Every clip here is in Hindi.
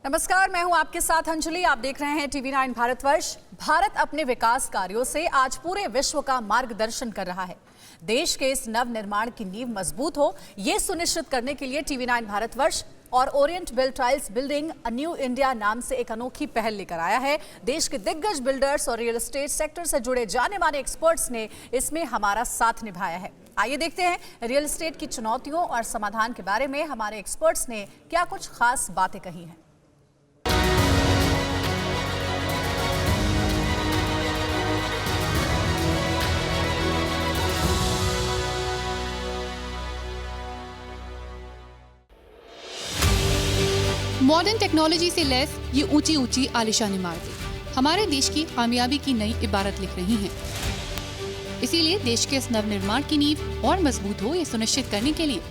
नमस्कार, मैं हूं आपके साथ अंजलि। आप देख रहे हैं TV9 भारतवर्ष। भारत अपने विकास कार्यों से आज पूरे विश्व का मार्गदर्शन कर रहा है। देश के इस नव निर्माण की नींव मजबूत हो, ये सुनिश्चित करने के लिए TV9 भारतवर्ष और Orient Bell tiles building a new India नाम से एक अनोखी पहल लेकर आया है। देश के दिग्गज बिल्डर्स और रियल एस्टेट सेक्टर से जुड़े जाने माने एक्सपर्ट्स ने इसमें हमारा साथ निभाया है। आइए देखते हैं रियल एस्टेट की चुनौतियों और समाधान के बारे में हमारे एक्सपर्ट्स ने क्या कुछ खास बातें कही हैं। मॉडर्न टेक्नोलॉजी से लैस ये ऊंची ऊंची आलिशान इमारतें हमारे देश की कामयाबी की नई इबारत लिख रही हैं। इसीलिए देश के इस नवनिर्माण की नींव और मजबूत हो, ये सुनिश्चित करने के लिए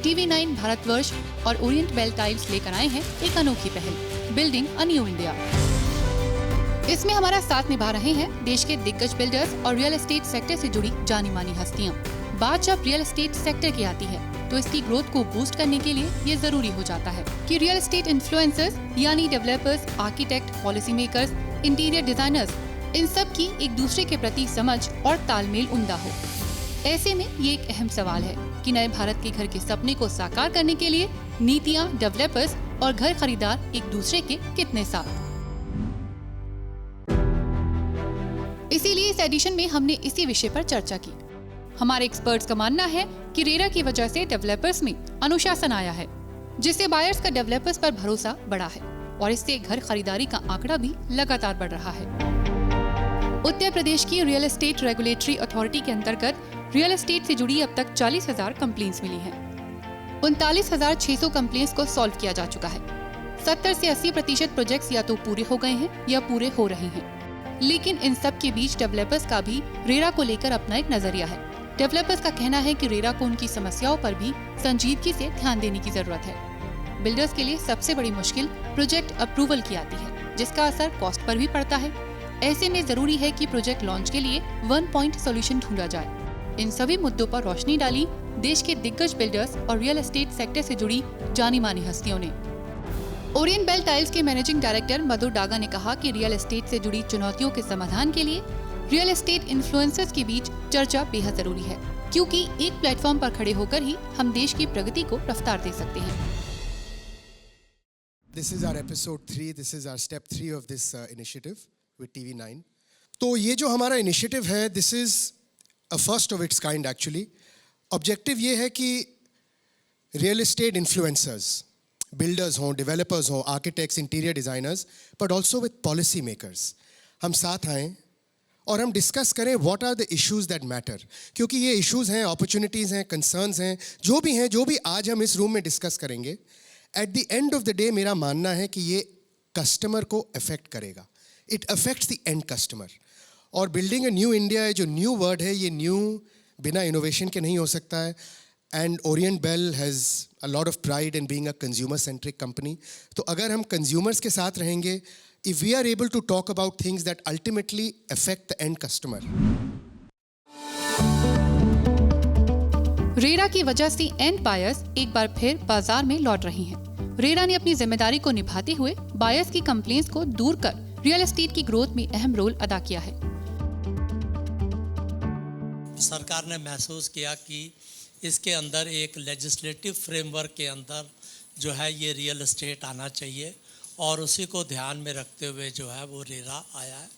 TV9 भारतवर्ष और ओरिएंट बेल टाइल्स लेकर आए हैं एक अनोखी पहल, बिल्डिंग अ न्यू इंडिया। इसमें हमारा साथ निभा रहे हैं देश के दिग्गज बिल्डर्स और रियल एस्टेट सेक्टर से जुड़ी जानी मानी हस्तियाँ। बात जब रियल एस्टेट सेक्टर की आती है तो इसकी ग्रोथ को बूस्ट करने के लिए ये जरूरी हो जाता है कि रियल एस्टेट इन्फ्लुएंसर्स यानी developers, architect, policy makers, interior designers, इन सब की एक दूसरे के प्रति समझ और तालमेल उम्दा हो। ऐसे में ये एक अहम सवाल है कि नए भारत के घर के सपने को साकार करने के लिए नीतियाँ, डेवलपर्स और घर खरीदार एक दूसरे के कितने साथ। इसीलिए इस एडिशन में हमने इसी विषय पर चर्चा की। हमारे एक्सपर्ट्स का मानना है कि रेरा की वजह से डेवलपर्स में अनुशासन आया है, जिससे बायर्स का डेवलपर्स पर भरोसा बढ़ा है और इससे घर खरीदारी का आंकड़ा भी लगातार बढ़ रहा है। उत्तर प्रदेश की रियल एस्टेट रेगुलेटरी अथॉरिटी के अंतर्गत रियल एस्टेट से जुड़ी अब तक 40,000 कंप्लेंट्स मिली हैं। 39,600 कंप्लेंट्स को सॉल्व किया जा चुका है। 70 से 80% प्रोजेक्ट्स या तो पूरे हो गए हैं या पूरे हो रहे हैं। लेकिन इन सब के बीच डेवलपर्स का भी रेरा को लेकर अपना एक नजरिया है। डेवलपर्स का कहना है कि रेरा को उनकी समस्याओं पर भी संजीदगी से ध्यान देने की जरूरत है। बिल्डर्स के लिए सबसे बड़ी मुश्किल प्रोजेक्ट अप्रूवल की आती है, जिसका असर कॉस्ट पर भी पड़ता है। ऐसे में जरूरी है कि प्रोजेक्ट लॉन्च के लिए वन पॉइंट सोल्यूशन ढूंढा जाए। इन सभी मुद्दों पर रोशनी डाली देश के दिग्गज बिल्डर्स और रियल एस्टेट सेक्टर से जुड़ी जानी मानी हस्तियों ने। ओरिएंट बेल टाइल्स के मैनेजिंग डायरेक्टर मधुर डागा ने कहा कि रियल एस्टेट से जुड़ी चुनौतियों के समाधान के लिए रियल एस्टेट इन्फ्लुएंसर्स के बीच चर्चा बेहद जरूरी है, क्योंकि एक प्लेटफॉर्म पर खड़े होकर ही हम देश की प्रगति को रफ्तार दे सकते हैं। This is our episode 3. This is our step 3 of this initiative with TV9. तो ये जो हमारा इनिशिएटिव है, this is a first of its kind actually. Objective ये है कि रियल एस्टेट इन्फ्लुएंसर्स, बिल्डर्स हों, डेवलपर्स हों, architects, interior designers, but also with policy makers, हम साथ आएँ और हम डिस्कस करें what are the issues that matter. क्योंकि ये इश्यूज हैं, अपॉर्चुनिटीज़ हैं, कंसर्न्स हैं, जो भी आज हम इस रूम में डिस्कस करेंगे, at the end of the day मेरा मानना है कि ये कस्टमर को अफेक्ट करेगा। It affects the end customer. और बिल्डिंग अ न्यू इंडिया है, जो न्यू वर्ड है, ये न्यू बिना इनोवेशन के नहीं हो सकता है। And Orient Bell has a lot of pride in being a consumer centric company. तो अगर हम कंज्यूमर्स के साथ रहेंगे, if we are able to talk about things that ultimately affect the end customer. RERA की वजह से एंड बायर्स एक बार फिर बाजार में लौट रही हैं। रेरा ने अपनी जिम्मेदारी को निभाते हुए बायर्स की कंप्लेंट्स को दूर कर रियल एस्टेट की ग्रोथ में अहम रोल अदा किया है। सरकार ने महसूस किया कि इसके अंदर एक लेजिस्लेटिव फ्रेमवर्क के अंदर जो है ये रियल एस्टेट आना चाहिए, और उसी को ध्यान में रखते हुए जो है वो रेरा आया है।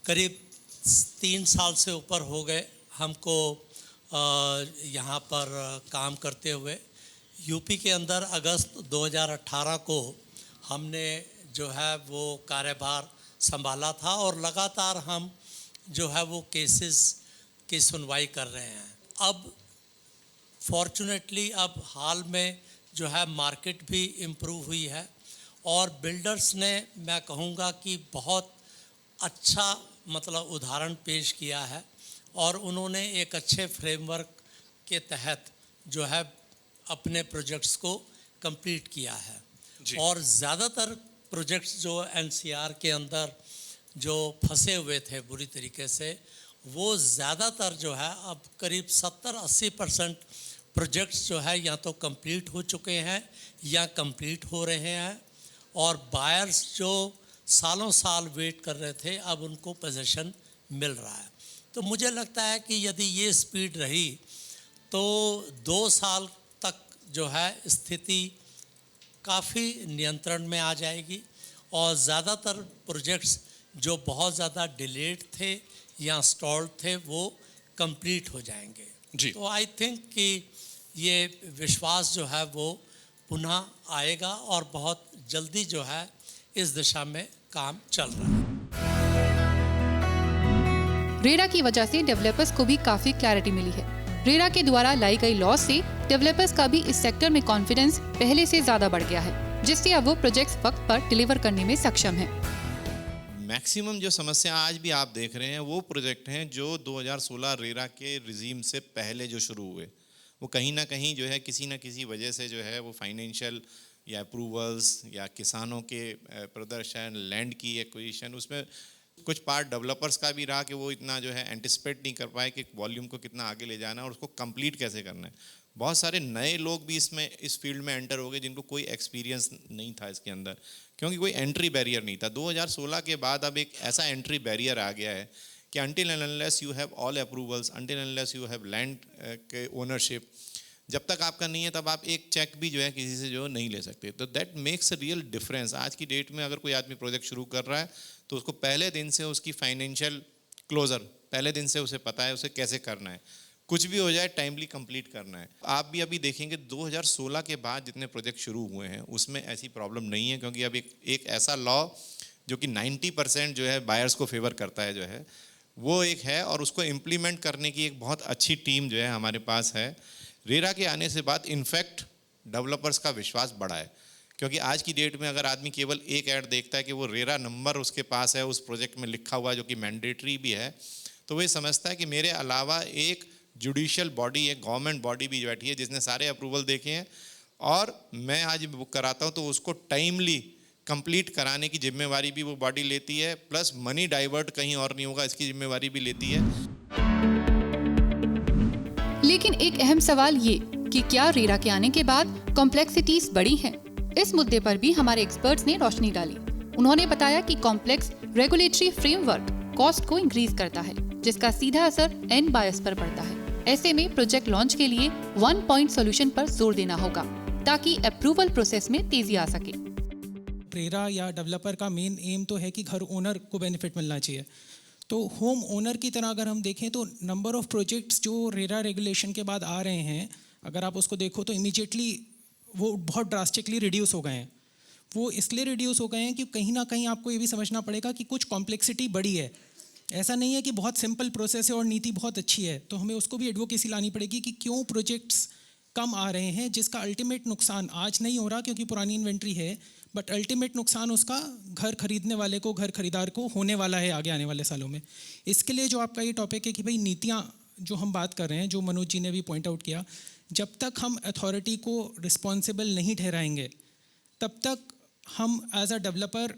करीब 3 साल से ऊपर हो गए हमको यहाँ पर काम करते हुए। यूपी के अंदर अगस्त 2018 को हमने जो है वो कार्यभार संभाला था, और लगातार हम जो है वो केसेस की सुनवाई कर रहे हैं। अब फॉर्चुनेटली अब हाल में जो है मार्केट भी इम्प्रूव हुई है, और बिल्डर्स ने, मैं कहूँगा कि बहुत अच्छा उदाहरण पेश किया है, और उन्होंने एक अच्छे फ्रेमवर्क के तहत जो है अपने प्रोजेक्ट्स को कंप्लीट किया है। और ज़्यादातर प्रोजेक्ट्स जो एनसीआर के अंदर जो फंसे हुए थे बुरी तरीके से, वो ज़्यादातर जो है अब करीब 70-80% प्रोजेक्ट्स जो है या तो कंप्लीट हो चुके हैं या कंप्लीट हो रहे हैं। और बायर्स जो सालों साल वेट कर रहे थे अब उनको पोजीशन मिल रहा है। तो मुझे लगता है कि यदि ये स्पीड रही तो 2 साल तक जो है स्थिति काफ़ी नियंत्रण में आ जाएगी और ज़्यादातर प्रोजेक्ट्स जो बहुत ज़्यादा डिलेड थे या स्टॉल्ड थे वो कंप्लीट हो जाएंगे जी। तो आई थिंक कि ये विश्वास जो है वो पुनः आएगा और बहुत जल्दी जो है इस दिशा में काम चल रहा है। रेरा की वजह से डेवलपर्स को भी काफी क्लैरिटी मिली है। रेरा के द्वारा लाई गई लॉ से डेवलपर्स का भी इस सेक्टर में कॉन्फिडेंस पहले से ज्यादा बढ़ गया है, जिससे अब वो प्रोजेक्ट्स वक्त पर डिलीवर करने में सक्षम है। मैक्सिमम जो समस्या आज भी आप देख रहे हैं वो प्रोजेक्ट हैं जो 2016 रेरा के रिजीम से पहले जो शुरू हुए, वो कहीं ना कहीं जो है किसी न किसी वजह से जो है वो फाइनेंशियल या अप्रूवल्स या किसानों के प्रदर्शन, लैंड की एक्विजिशन, उसमें कुछ पार्ट डेवलपर्स का भी रहा कि वो इतना जो है एंटिसिपेट नहीं कर पाए कि वॉल्यूम को कितना आगे ले जाना है और उसको कंप्लीट कैसे करना है। बहुत सारे नए लोग भी इस फील्ड में एंटर हो गए जिनको कोई एक्सपीरियंस नहीं था इसके अंदर, क्योंकि कोई एंट्री बैरियर नहीं था। 2016 के बाद अब एक ऐसा एंट्री बैरियर आ गया है कि until and unless you have all approvals, until and unless you have land के ओनरशिप, जब तक आपका नहीं है तब आप एक चेक भी जो है किसी से जो नहीं ले सकते। तो that makes a real difference. आज की डेट में अगर कोई आदमी प्रोजेक्ट शुरू कर रहा है तो उसको पहले दिन से उसकी फाइनेंशियल क्लोजर पहले दिन से उसे पता है उसे कैसे करना है, कुछ भी हो जाए टाइमली कंप्लीट करना है। आप भी अभी देखेंगे 2016 के बाद जितने प्रोजेक्ट शुरू हुए हैं उसमें ऐसी प्रॉब्लम नहीं है, क्योंकि अब एक ऐसा लॉ जो कि 90% जो है बायर्स को फेवर करता है जो है वो एक है, और उसको इम्प्लीमेंट करने की एक बहुत अच्छी टीम जो है हमारे पास है। रेरा के आने से बाद इनफैक्ट डेवलपर्स का विश्वास बढ़ा है, क्योंकि आज की डेट में अगर आदमी केवल एक ऐड देखता है कि वो रेरा नंबर उसके पास है उस प्रोजेक्ट में लिखा हुआ जो कि मैंडेटरी भी है, तो वो समझता है कि मेरे अलावा एक जुडिशियल बॉडी, एक गवर्नमेंट बॉडी भी बैठी है जिसने सारे अप्रूवल देखे हैं और मैं आज बुक कराता हूँ तो उसको टाइमली कंप्लीट कराने की जिम्मेवारी भी वो बॉडी लेती है, प्लस मनी डाइवर्ट कहीं और नहीं होगा इसकी जिम्मेवारी भी लेती है। लेकिन एक अहम सवाल ये कि क्या रेरा के आने के बाद कॉम्प्लेक्सिटीज बढ़ी हैं? इस मुद्दे पर भी हमारे एक्सपर्ट्स ने रोशनी डाली। उन्होंने बताया कि कॉम्प्लेक्स रेगुलेटरी फ्रेमवर्क कॉस्ट को इंक्रीज करता है, जिसका सीधा असर एंड बायर्स पर पड़ता है। ऐसे में प्रोजेक्ट लॉन्च के लिए 1 पॉइंट सोल्यूशन पर जोर देना होगा ताकि अप्रूवल प्रोसेस में तेजी आ सके। रेरा या डेवलपर का मेन एम तो है कि घर ओनर को बेनिफिट मिलना चाहिए। तो होम ओनर की तरह अगर हम देखें तो नंबर ऑफ प्रोजेक्ट्स जो रेरा रेगुलेशन के बाद आ रहे हैं, अगर आप उसको देखो तो इमीडिएटली वो बहुत ड्रास्टिकली रिड्यूस हो गए हैं। वो इसलिए रिड्यूस हो गए हैं कि कहीं ना कहीं आपको ये भी समझना पड़ेगा कि कुछ कॉम्प्लेक्सिटी बढ़ी है। ऐसा नहीं है कि बहुत सिंपल प्रोसेस है और नीति बहुत अच्छी है, तो हमें उसको भी एडवोकेसी लानी पड़ेगी कि क्यों प्रोजेक्ट्स कम आ रहे हैं, जिसका अल्टीमेट नुकसान आज नहीं हो रहा क्योंकि पुरानी इन्वेंट्री है, बट अल्टीमेट नुकसान उसका घर खरीदने वाले को, घर खरीदार को होने वाला है आगे आने वाले सालों में। इसके लिए जो आपका ये टॉपिक है कि भाई नीतियाँ जो हम बात कर रहे हैं, जो मनोज जी ने भी पॉइंट आउट किया, जब तक हम अथॉरिटी को रिस्पॉन्सिबल नहीं ठहराएंगे तब तक हम एज अ डेवलपर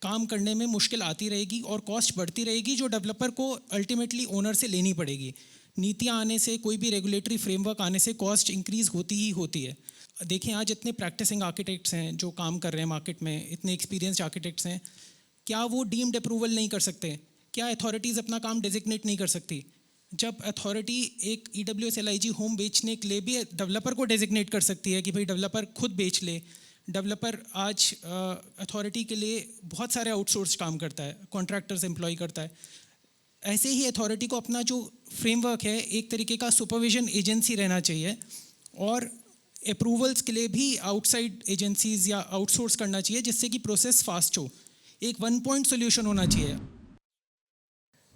काम करने में मुश्किल आती रहेगी और कॉस्ट बढ़ती रहेगी जो डेवलपर को अल्टीमेटली ओनर से लेनी पड़ेगी। नीतियाँ आने से, कोई भी रेगुलेटरी फ्रेमवर्क आने से कॉस्ट इंक्रीज़ होती ही होती है। देखें आज इतने प्रैक्टिसिंग आर्किटेक्ट्स हैं जो काम कर रहे हैं मार्केट में, इतने एक्सपीरियंस्ड आर्किटेक्ट्स हैं, क्या वो डीम्ड अप्रूवल नहीं कर सकते? क्या अथॉरिटीज़ अपना काम डेजिग्नेट नहीं कर सकती? जब अथॉरिटी एक EWS/LIG होम बेचने के लिए भी डेवलपर को डेजिग्नेट कर सकती है कि भाई डेवलपर खुद बेच ले। डेवलपर आज अथॉरिटी के लिए बहुत सारे आउटसोर्स काम करता है, कॉन्ट्रैक्टर्स एम्प्लॉय करता है। ऐसे ही अथॉरिटी को अपना जो फ्रेमवर्क है एक तरीके का सुपरविजन एजेंसी रहना चाहिए और अप्रूवल्स के लिए भी आउटसाइड एजेंसीज या आउटसोर्स करना चाहिए जिससे कि प्रोसेस फास्ट हो। एक 1 पॉइंट सोल्यूशन होना चाहिए।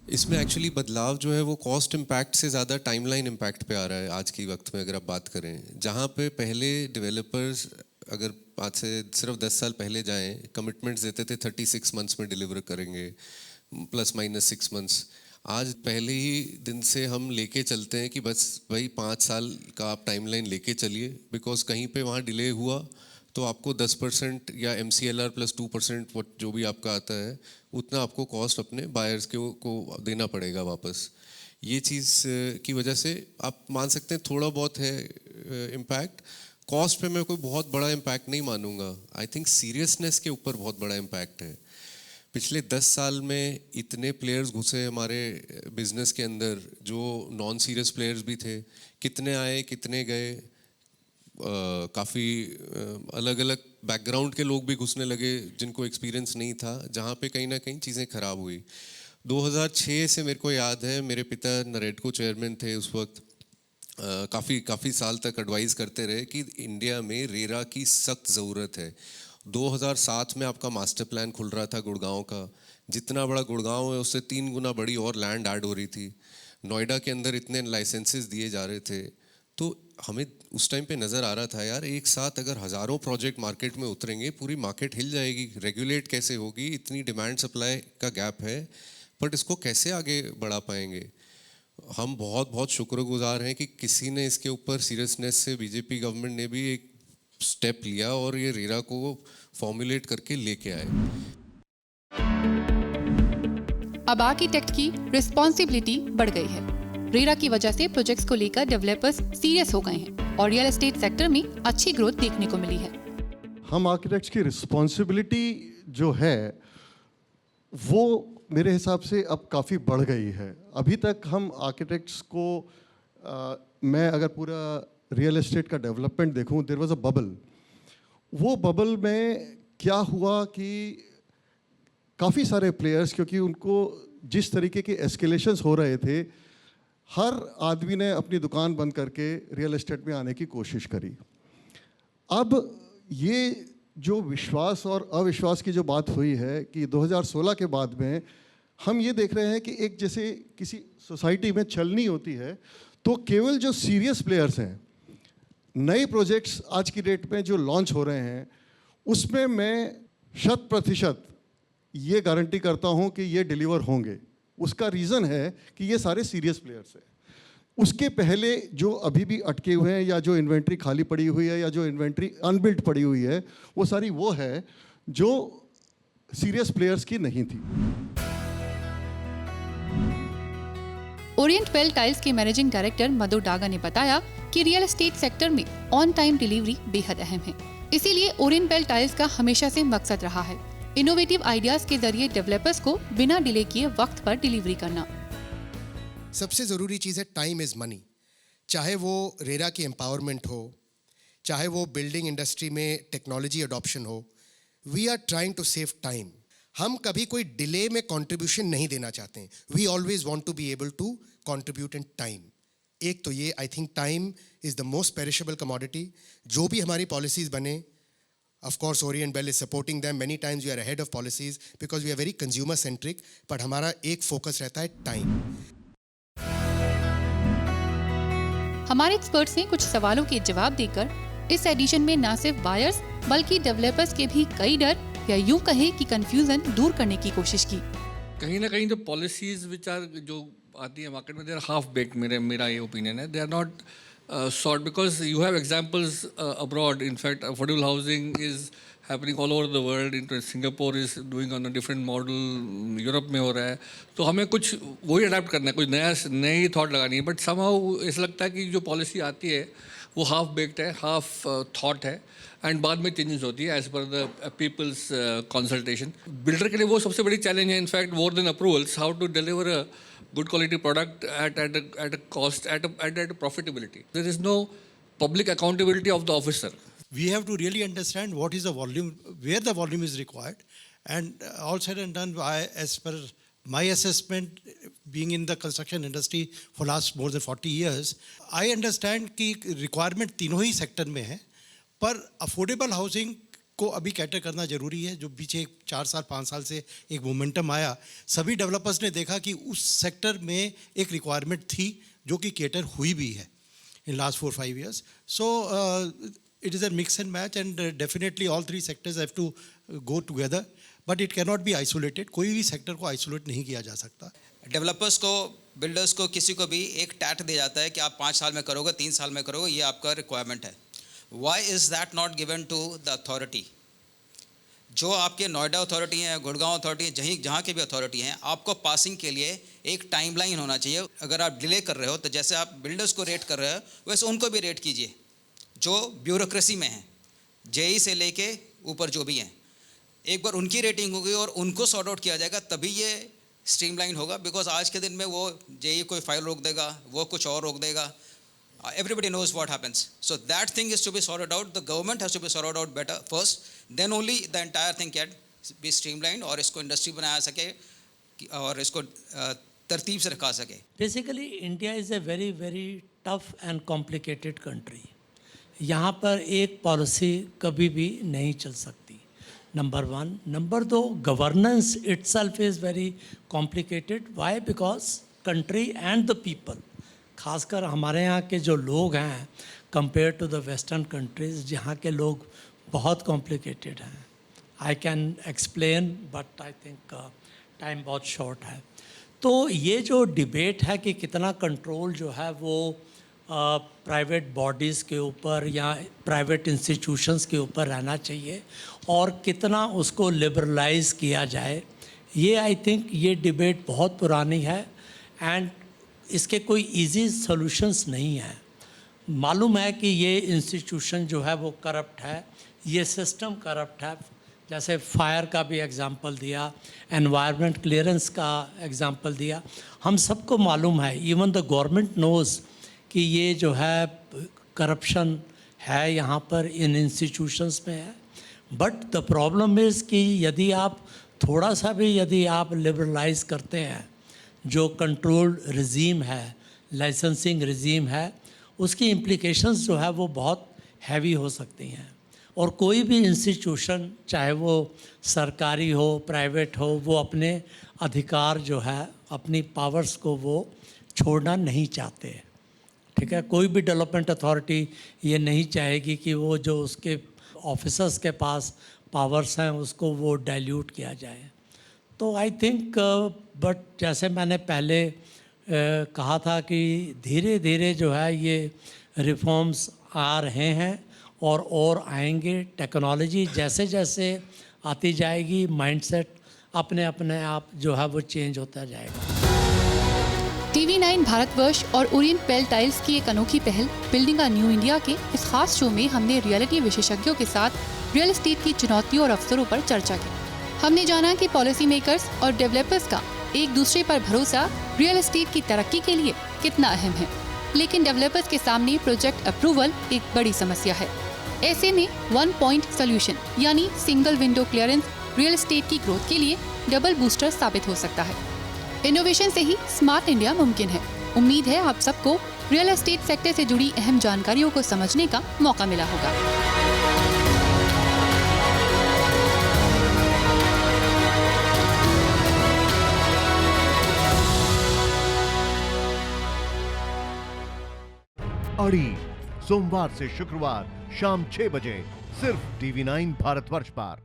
इसमें एक्चुअली बदलाव जो है वो कॉस्ट इम्पैक्ट से ज़्यादा टाइमलाइन इम्पैक्ट पे आ रहा है आज के वक्त में। अगर आप बात करें, जहाँ पे पहले डेवलपर्स अगर आज से सिर्फ 10 साल पहले जाएं, कमिटमेंट्स देते थे 36 मंथ्स में डिलीवर करेंगे, प्लस माइनस 6 मंथ्स। आज पहले ही दिन से हम लेके चलते हैं कि बस भाई 5 साल का आप टाइमलाइन लेके चलिए, बिकॉज कहीं पे वहाँ डिले हुआ तो आपको 10% या MCLR प्लस 2% जो भी आपका आता है उतना आपको कॉस्ट अपने बायर्स को देना पड़ेगा वापस। ये चीज़ की वजह से आप मान सकते हैं थोड़ा बहुत है इम्पैक्ट। कॉस्ट पे मैं कोई बहुत बड़ा इम्पैक्ट नहीं मानूंगा, आई थिंक सीरियसनेस के ऊपर बहुत बड़ा इम्पैक्ट है। पिछले 10 साल में इतने प्लेयर्स घुसे हमारे बिजनेस के अंदर जो नॉन सीरियस प्लेयर्स भी थे, कितने आए कितने गए, काफ़ी अलग अलग बैकग्राउंड के लोग भी घुसने लगे जिनको एक्सपीरियंस नहीं था, जहाँ पे कहीं ना कहीं चीज़ें ख़राब हुई। 2006 से मेरे को याद है, मेरे पिता नरेडको चेयरमैन थे उस वक्त, काफ़ी साल तक एडवाइस करते रहे कि इंडिया में रेरा की सख्त ज़रूरत है। 2007 में आपका मास्टर प्लान खुल रहा था गुड़गांव का, जितना बड़ा गुड़गांव है उससे 3 गुना बड़ी और लैंड ऐड हो रही थी। नोएडा के अंदर इतने लाइसेंसेस दिए जा रहे थे, तो हमें उस टाइम पे नज़र आ रहा था यार एक साथ अगर हज़ारों प्रोजेक्ट मार्केट में उतरेंगे पूरी मार्केट हिल जाएगी, रेगुलेट कैसे होगी, इतनी डिमांड सप्लाई का गैप है, बट इसको कैसे आगे बढ़ा पाएंगे। हम बहुत बहुत शुक्रगुजार हैं कि किसी ने इसके ऊपर सीरियसनेस से, बीजेपी गवर्नमेंट ने भी एक स्टेप लिया और ये रेरा को फॉर्मुलेट करके लेके आए। अब आर्किटेक्ट की रिस्पॉन्सिबिलिटी बढ़ गई है। रेरा की वजह से प्रोजेक्ट्स को लेकर डेवलपर्स सीरियस हो गए हैं और रियल एस्टेट सेक्टर में अच्छी ग्रोथ देखने को मिली है। हम आर्किटेक्ट्स की रिस्पॉन्सिबिलिटी जो है वो मेरे हिसाब से अब काफ़ी बढ़ गई है। अभी तक हम आर्किटेक्ट्स को मैं अगर पूरा रियल एस्टेट का डेवलपमेंट देखूं, देयर वाज अ बबल। वो बबल में क्या हुआ कि काफ़ी सारे प्लेयर्स, क्योंकि उनको जिस तरीके के एस्केलेशंस हो रहे थे, हर आदमी ने अपनी दुकान बंद करके रियल एस्टेट में आने की कोशिश करी। अब ये जो विश्वास और अविश्वास की जो बात हुई है कि 2016 के बाद में हम ये देख रहे हैं कि एक जैसे किसी सोसाइटी में चलनी होती है तो केवल जो सीरियस प्लेयर्स हैं, नए प्रोजेक्ट्स आज की डेट में जो लॉन्च हो रहे हैं, उसमें मैं 100% ये गारंटी करता हूँ कि ये डिलीवर होंगे। उसका रीज़न है कि ये सारे सीरियस प्लेयर्स हैं। उसके पहले जो अभी भी अटके हुए हैं या जो इन्वेंट्री खाली पड़ी हुई है या जो इन्वेंट्री अनबिल्ट पड़ी हुई है, वो सारी वो है जो सीरियस प्लेयर्स की नहीं थी। ओरिएंट वेल टाइल्स के मैनेजिंग डायरेक्टर मधु डागा ने बताया कि रियल एस्टेट सेक्टर में ऑन टाइम डिलीवरी बेहद अहम है। इसीलिए ओरिएंट वेल टाइल्स का हमेशा से मकसद रहा है इनोवेटिव आइडियाज के जरिए डेवलपर्स को बिना डिले किए वक्त पर डिलीवरी करना। सबसे ज़रूरी चीज़ है टाइम इज़ मनी। चाहे वो रेरा की एम्पावरमेंट हो, चाहे वो बिल्डिंग इंडस्ट्री में टेक्नोलॉजी अडॉप्शन हो, we are trying to save time. हम कभी कोई डिले में कंट्रीब्यूशन नहीं देना चाहते हैं। We always want to be able to contribute in time. एक तो ये, I think time is the most perishable commodity. जो भी हमारी पॉलिसीज़ बने, of course Orient Bell is supporting them, many times we are ahead of policies because we are very consumer centric, but हमारा एक फोकस रहता है टाइम। हमारे एक्सपर्ट्स ने कुछ सवालों के जवाब देकर इस एडिशन में न सिर्फ बायर्स बल्कि डेवलपर्स के भी कई डर या यूं कहे कि कंफ्यूजन दूर करने की कोशिश की। कहीं ना कहीं जो पॉलिसीज विचार जो आती है मार्केट में, दे आर हाफ बेक्ड। मेरा ये ओपिनियन है, they are not sort, because you have examples abroad. In fact, affordable housing is happening all over the world. Singapore is doing on a different model, Europe में हो रहा है। तो हमें कुछ वही अडाप्ट करना है, कुछ नई थॉट लगानी है। बट somehow ऐसा लगता है कि जो पॉलिसी आती है वो हाफ बेक्ड है, हाफ थॉट है, एंड बाद में चेंजेस होती है as per the peoples consultation. Builder के लिए वो सबसे बड़ी चैलेंज है, in fact more than approvals, how to deliver a good quality product at a cost, at a profitability. There is no public accountability of the officer. We have to really understand what is the volume, where the volume is required, and all said and done, as per my assessment, being in the construction industry for last more than 40 years, I understand कि requirement तीनों ही सेक्टर में है, पर affordable housing को अभी कैटर करना ज़रूरी है। जो पीछे 4 साल 5 साल से एक मोमेंटम आया, सभी डेवलपर्स ने देखा कि उस सेक्टर में एक रिक्वायरमेंट थी जो कि कैटर हुई भी है in last 4-5 years. So it is a mix and match, and definitely all three sectors have to go together, but it cannot be isolated. कोई भी सेक्टर को आइसोलेट नहीं किया जा सकता। डेवलपर्स को, बिल्डर्स को, किसी को भी एक टैट दिया जाता है कि आप 5 साल में करोगे, 3 साल में करोगे, ये आपका रिक्वायरमेंट है। Why is that not given to the authority? जो आपके नोएडा अथॉरिटी हैं, गुड़गांव अथॉरिटी हैं, जहाँ के भी अथॉरिटी हैं, आपको पासिंग के लिए एक टाइमलाइन होना चाहिए। अगर आप डिले कर रहे हो तो जैसे आप बिल्डर्स को रेट कर रहे हो वैसे उनको भी रेट कीजिए। जो ब्यूरोक्रेसी में हैं, जेई से लेके ऊपर जो भी हैं, एक बार उनकी रेटिंग होगी और उनको सॉर्ट आउट किया जाएगा, तभी ये स्ट्रीमलाइन होगा. बिकॉज आज के दिन में वो जेई कोई फाइल रोक देगा, वो कुछ और रोक देगा. Everybody knows what happens. So that thing is to be sorted out. The government has to be sorted out better first. Then only the entire thing can be streamlined और इसको इंडस्ट्री बनाया सके और इसको तरतीब से रखा सके. Basically, India is a very, very tough and complicated country. यहाँ पर एक पॉलिसी कभी भी नहीं चल सकती. Number 1. Number 2, governance itself is very complicated. Why? Because country and the people. खासकर हमारे यहाँ के जो लोग हैं compare to the western countries, जहाँ के लोग बहुत कॉम्प्लिकेटेड हैं. I can explain but I think time बहुत शॉर्ट है. तो ये जो डिबेट है कि कितना कंट्रोल जो है वो प्राइवेट बॉडीज़ के ऊपर या प्राइवेट इंस्टीट्यूशंस के ऊपर रहना चाहिए और कितना उसको लिबरलाइज किया जाए, ये आई थिंक ये डिबेट बहुत पुरानी है एंड इसके कोई इजी सॉल्यूशंस नहीं है. मालूम है कि ये इंस्टीट्यूशन जो है वो करप्ट है, ये सिस्टम करप्ट है. जैसे फायर का भी एग्जांपल दिया, एनवायरनमेंट क्लियरेंस का एग्जांपल दिया. हम सबको मालूम है, इवन द गवर्नमेंट नोज़ कि ये जो है करप्शन है यहाँ पर इन इंस्टीट्यूशंस में है. बट द प्रॉब्लम इज़ कि यदि आप थोड़ा सा भी यदि आप लिबरलाइज करते हैं, जो कंट्रोल रिजीम है, लाइसेंसिंग रिजीम है, उसकी इम्प्लिकेशंस जो है वो बहुत हैवी हो सकती हैं. और कोई भी इंस्टीट्यूशन, चाहे वो सरकारी हो, प्राइवेट हो, वो अपने अधिकार जो है, अपनी पावर्स को वो छोड़ना नहीं चाहते. ठीक है, कोई भी डेवलपमेंट अथॉरिटी ये नहीं चाहेगी कि वो जो उसके ऑफिसर्स के पास पावर्स हैं उसको वो डाइल्यूट किया जाए. तो आई थिंक बट जैसे मैंने पहले कहा था कि धीरे धीरे जो है ये रिफॉर्म्स आ रहे हैं और आएंगे. टेक्नोलॉजी जैसे जैसे आती जाएगी, माइंडसेट अपने अपने आप जो है वो चेंज होता जाएगा. TV9 भारतवर्ष और ओरिएंट पेल टाइल्स की एक अनोखी पहल बिल्डिंग अ न्यू इंडिया के इस खास शो में हमने रियलिटी विशेषज्ञों के साथ रियल एस्टेट की चुनौतियों और अवसरों पर चर्चा की. हमने जाना कि पॉलिसी मेकर्स और डेवलपर्स का एक दूसरे पर भरोसा रियल एस्टेट की तरक्की के लिए कितना अहम है. लेकिन डेवलपर्स के सामने प्रोजेक्ट अप्रूवल एक बड़ी समस्या है. ऐसे में 1 पॉइंट सोल्यूशन यानी single window clearance real estate की ग्रोथ के लिए डबल बूस्टर साबित हो सकता है. इनोवेशन से ही स्मार्ट इंडिया मुमकिन है. उम्मीद है आप सबको रियल एस्टेट सेक्टर से जुड़ी अहम जानकारियों को समझने का मौका मिला होगा. अड़ी सोमवार से शुक्रवार शाम 6 बजे सिर्फ TV9 भारतवर्ष पर.